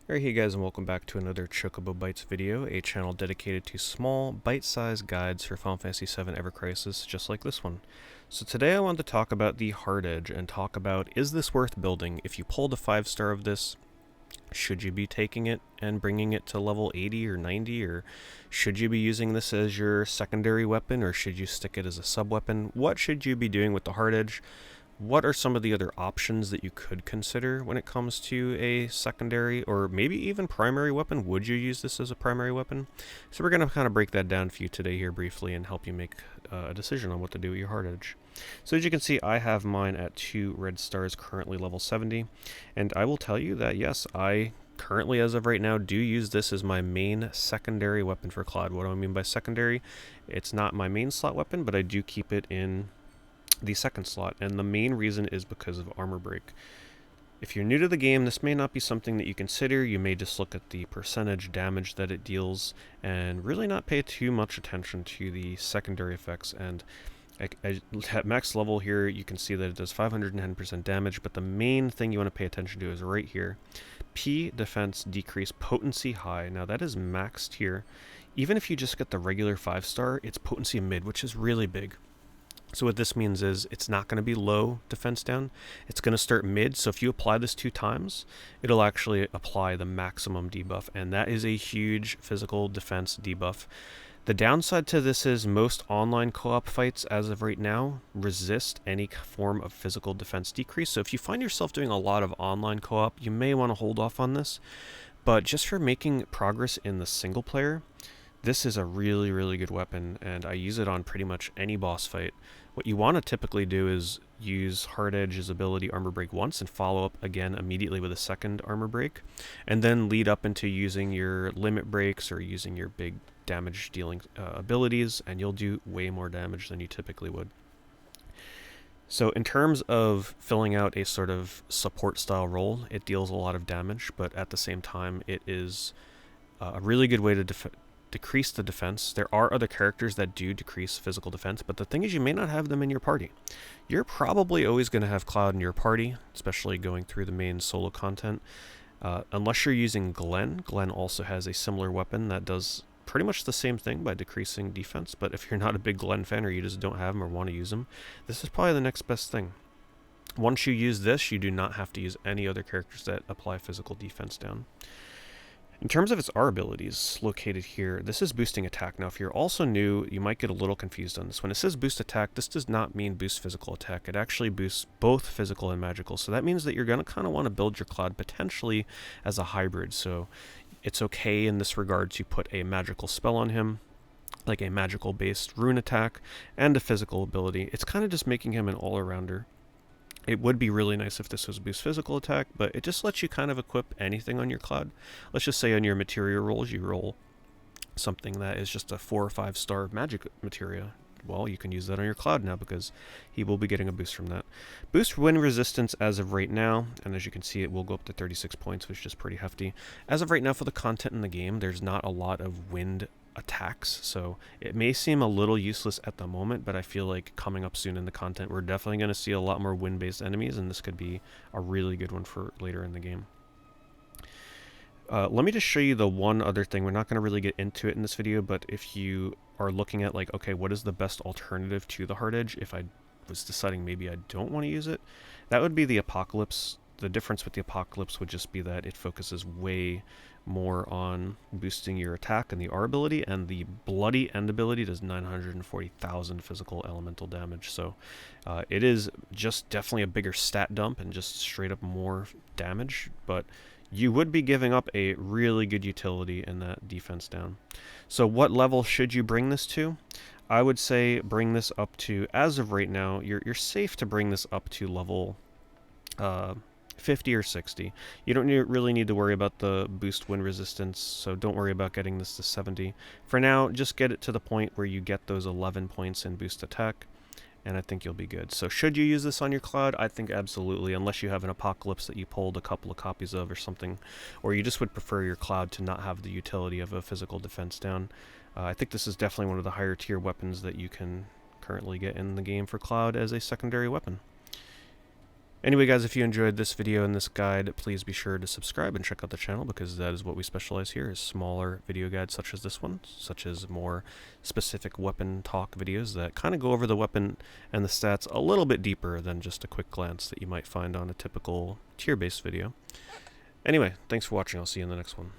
Alright, hey guys, and welcome back to another Chocobo Bites video, a channel dedicated to small, bite-sized guides for Final Fantasy VII Ever Crisis, just like this one. So today I wanted to talk about the Hardedge and talk about, is this worth building? If you pulled a 5-star of this, should you be taking it and bringing it to level 80 or 90, or should you be using this as your secondary weapon, or should you stick it as a sub-weapon? What should you be doing with the Hardedge? What are some of the other options that you could consider when it comes to a secondary or maybe even primary weapon? Would you use this as a primary weapon? So we're going to kind of break that down for you today here briefly and help you make a decision on what to do with your Hardedge. So as you can see, I have mine at 2 red stars, currently level 70, and I will tell you that yes, I currently, as of right now, do use this as my main secondary weapon for Cloud. What do I mean by secondary? It's not my main slot weapon, but I do keep it in the second slot, and the main reason is because of armor break. If you're new to the game, this may not be something that you consider. You may just look at the percentage damage that it deals and really not pay too much attention to the secondary effects. And at max level here, you can see that it does 510% damage, but the main thing you want to pay attention to is right here. P defense decrease, potency high. Now that is maxed here. Even if you just get the regular 5-star, it's potency mid, which is really big. So what this means is it's not going to be low defense down. It's going to start mid. So if you apply this 2 times, it'll actually apply the maximum debuff. And that is a huge physical defense debuff. The downside to this is most online co-op fights as of right now resist any form of physical defense decrease. So if you find yourself doing a lot of online co-op, you may want to hold off on this. But just for making progress in the single player, this is a really, really good weapon, and I use it on pretty much any boss fight. What you want to typically do is use Hardedge's ability Armor Break once and follow up again immediately with a second Armor Break, and then lead up into using your limit breaks or using your big damage dealing abilities, and you'll do way more damage than you typically would. So in terms of filling out a sort of support style role, it deals a lot of damage, but at the same time it is a really good way to decrease the defense. There are other characters that do decrease physical defense, but the thing is you may not have them in your party. You're probably always going to have Cloud in your party, especially going through the main solo content. Unless you're using Glenn. Glenn also has a similar weapon that does pretty much the same thing by decreasing defense, but if you're not a big Glenn fan or you just don't have him or want to use him, this is probably the next best thing. Once you use this, you do not have to use any other characters that apply physical defense down. In terms of its R abilities, located here, this is boosting attack. Now, if you're also new, you might get a little confused on this. When it says boost attack, this does not mean boost physical attack. It actually boosts both physical and magical. So that means that you're going to kind of want to build your Cloud potentially as a hybrid. So it's okay in this regard to put a magical spell on him, like a magical-based rune attack, and a physical ability. It's kind of just making him an all-arounder. It would be really nice if this was boost physical attack, but it just lets you kind of equip anything on your Cloud. Let's just say on your materia rolls, you roll something that is just a 4 or 5-star magic materia. Well, you can use that on your Cloud now because he will be getting a boost from that. Boost wind resistance as of right now, and as you can see, it will go up to 36 points, which is pretty hefty. As of right now, for the content in the game, there's not a lot of wind attacks, so it may seem a little useless at the moment, but I feel like coming up soon in the content, we're definitely going to see a lot more wind-based enemies, and this could be a really good one for later in the game. Let me just show you the one other thing. We're not going to really get into it in this video, but if you are looking at like, okay, what is the best alternative to the Hardedge if I was deciding maybe I don't want to use it, that would be the Apocalypse. The difference with the Apocalypse would just be that it focuses way more on boosting your attack and the R ability, and the Bloody End ability does 940,000 physical elemental damage. So it is just definitely a bigger stat dump and just straight up more damage, but you would be giving up a really good utility in that defense down. So what level should you bring this to? I would say bring this up to, as of right now, you're safe to bring this up to level 50 or 60. You don't really need to worry about the boost wind resistance, so don't worry about getting this to 70. For now, just get it to the point where you get those 11 points in boost attack, and I think you'll be good. So should you use this on your Cloud? I think absolutely, unless you have an Apocalypse that you pulled a couple of copies of or something, or you just would prefer your Cloud to not have the utility of a physical defense down. I think this is definitely one of the higher tier weapons that you can currently get in the game for Cloud as a secondary weapon. Anyway, guys, if you enjoyed this video and this guide, please be sure to subscribe and check out the channel, because that is what we specialize here, is smaller video guides such as this one, such as more specific weapon talk videos that kind of go over the weapon and the stats a little bit deeper than just a quick glance that you might find on a typical tier-based video. Anyway, thanks for watching. I'll see you in the next one.